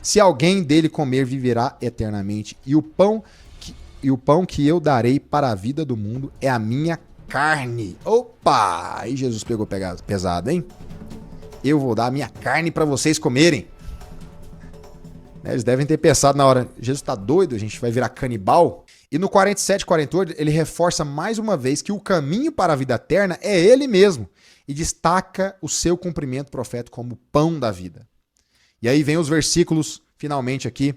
Se alguém dele comer, viverá eternamente. E o pão que eu darei para a vida do mundo é a minha carne. Opa! Aí Jesus pegou pesado, hein? Eu vou dar a minha carne para vocês comerem. Eles devem ter pensado na hora, Jesus tá doido? A gente vai virar canibal? E no 47, 48, ele reforça mais uma vez que o caminho para a vida eterna é ele mesmo. E destaca o seu cumprimento profético como pão da vida. E aí vem os versículos, finalmente aqui,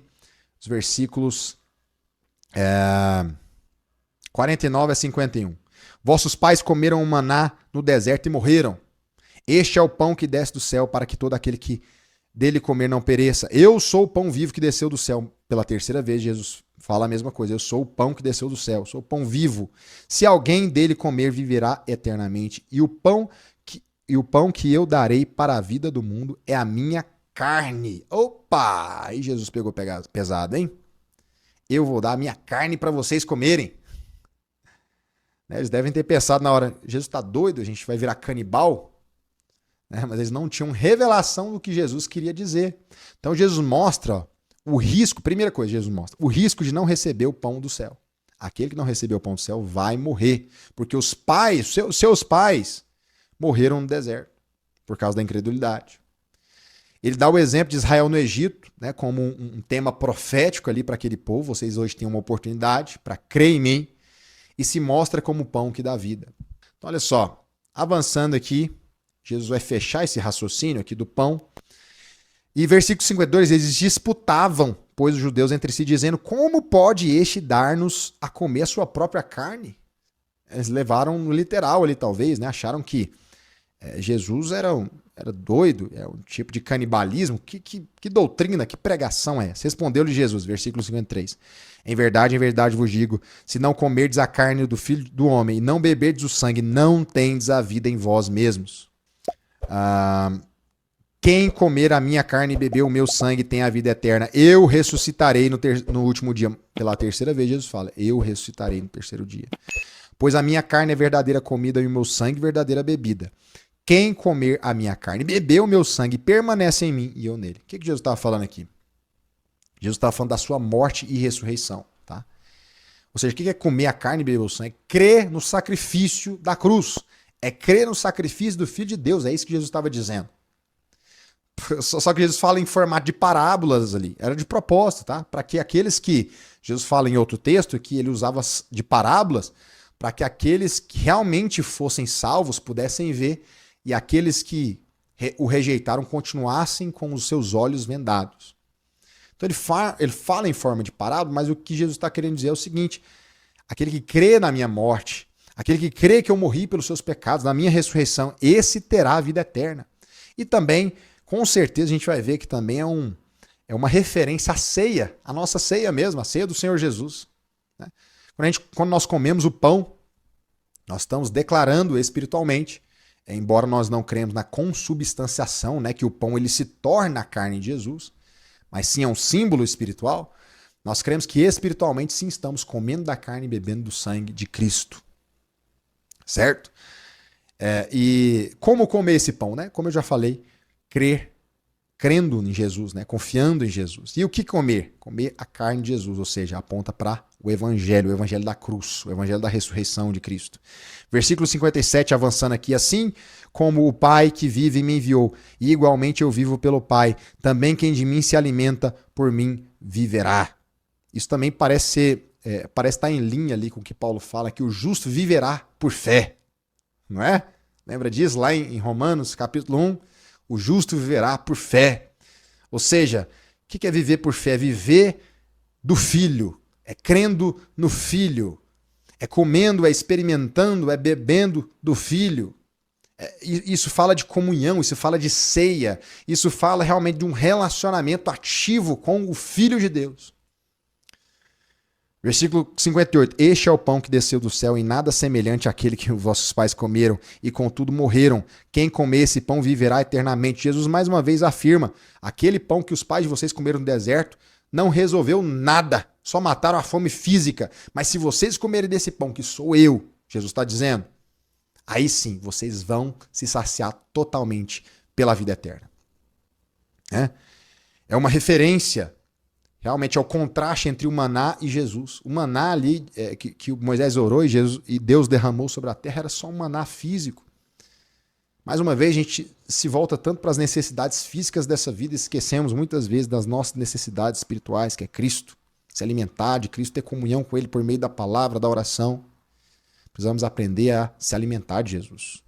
os versículos 49 a 51. Vossos pais comeram o maná no deserto e morreram. Este é o pão que desce do céu para que todo aquele que dele comer não pereça. Eu sou o pão vivo que desceu do céu. Pela terceira vez, Jesus fala a mesma coisa. Eu sou o pão que desceu do céu. Sou o pão vivo. Se alguém dele comer, viverá eternamente. E o pão que eu darei para a vida do mundo é a minha carne. Opa! Aí Jesus pegou pesado, hein? Eu vou dar a minha carne para vocês comerem. Eles devem ter pensado na hora, Jesus está doido? A gente vai virar canibal? Mas eles não tinham revelação do que Jesus queria dizer. Então Jesus mostra o risco, primeira coisa Jesus mostra, o risco de não receber o pão do céu. Aquele que não recebeu o pão do céu vai morrer, porque os pais, seus pais, morreram no deserto por causa da incredulidade. Ele dá o exemplo de Israel no Egito, né, como um tema profético ali para aquele povo. Vocês hoje têm uma oportunidade para crer em mim, e se mostra como o pão que dá vida. Então, olha só, avançando aqui, Jesus vai fechar esse raciocínio aqui do pão. E versículo 52, eles disputavam, pois os judeus entre si, dizendo, como pode este dar-nos a comer a sua própria carne? Eles levaram no literal ali, talvez, né? Acharam que Jesus era doido, é um tipo de canibalismo. Que doutrina, que pregação é essa? Respondeu-lhe Jesus, versículo 53. Em verdade vos digo, se não comerdes a carne do Filho do Homem e não beberdes o sangue, não tendes a vida em vós mesmos. Quem comer a minha carne e beber o meu sangue tem a vida eterna. Eu ressuscitarei no último dia. Pela terceira vez Jesus fala, eu ressuscitarei no terceiro dia. Pois a minha carne é verdadeira comida e o meu sangue verdadeira bebida. Quem comer a minha carne e beber o meu sangue permanece em mim e eu nele. O que Jesus estava falando aqui? Jesus estava falando da sua morte e ressurreição. Tá? Ou seja, o que é comer a carne e beber o sangue? Crer no sacrifício da cruz. É crer no sacrifício do Filho de Deus. É isso que Jesus estava dizendo. Só que Jesus fala em formato de parábolas ali. Era de propósito, tá? Para que aqueles que... Jesus fala em outro texto que ele usava de parábolas para que aqueles que realmente fossem salvos pudessem ver e aqueles que o rejeitaram continuassem com os seus olhos vendados. Então ele fala em forma de parábola, mas o que Jesus está querendo dizer é o seguinte: aquele que crê na minha morte, aquele que crê que eu morri pelos seus pecados, na minha ressurreição, esse terá a vida eterna. E também, com certeza, a gente vai ver que também é uma referência à ceia, a nossa ceia mesmo, a ceia do Senhor Jesus. Né? Quando nós comemos o pão, nós estamos declarando espiritualmente, embora nós não cremos na consubstanciação, né, que o pão ele se torna a carne de Jesus, mas sim é um símbolo espiritual, nós cremos que espiritualmente sim estamos comendo da carne e bebendo do sangue de Cristo. Certo? E como comer esse pão? Né? Como eu já falei, crendo em Jesus, né? Confiando em Jesus. E o que comer? Comer a carne de Jesus, ou seja, aponta para o evangelho da cruz, o evangelho da ressurreição de Cristo. Versículo 57, avançando aqui, assim como o Pai que vive me enviou, e igualmente eu vivo pelo Pai, também quem de mim se alimenta, por mim viverá. Isso também parece estar em linha ali com o que Paulo fala, que o justo viverá por fé, não é? Lembra disso lá em Romanos, capítulo 1? O justo viverá por fé. Ou seja, o que é viver por fé? É viver do Filho, é crendo no Filho, é comendo, é experimentando, é bebendo do Filho. Isso fala de comunhão, isso fala de ceia, isso fala realmente de um relacionamento ativo com o Filho de Deus. Versículo 58. Este é o pão que desceu do céu, em nada semelhante àquele que os vossos pais comeram, e contudo morreram. Quem comer esse pão viverá eternamente. Jesus mais uma vez afirma, aquele pão que os pais de vocês comeram no deserto não resolveu nada, só mataram a fome física. Mas se vocês comerem desse pão, que sou eu, Jesus está dizendo, aí sim, vocês vão se saciar totalmente pela vida eterna. É uma referência, realmente, ao contraste entre o maná e Jesus. O maná ali que Moisés orou e Deus derramou sobre a terra era só um maná físico. Mais uma vez, a gente se volta tanto para as necessidades físicas dessa vida, esquecemos muitas vezes das nossas necessidades espirituais, que é Cristo. Se alimentar de Cristo, ter comunhão com Ele por meio da palavra, da oração. Precisamos aprender a se alimentar de Jesus.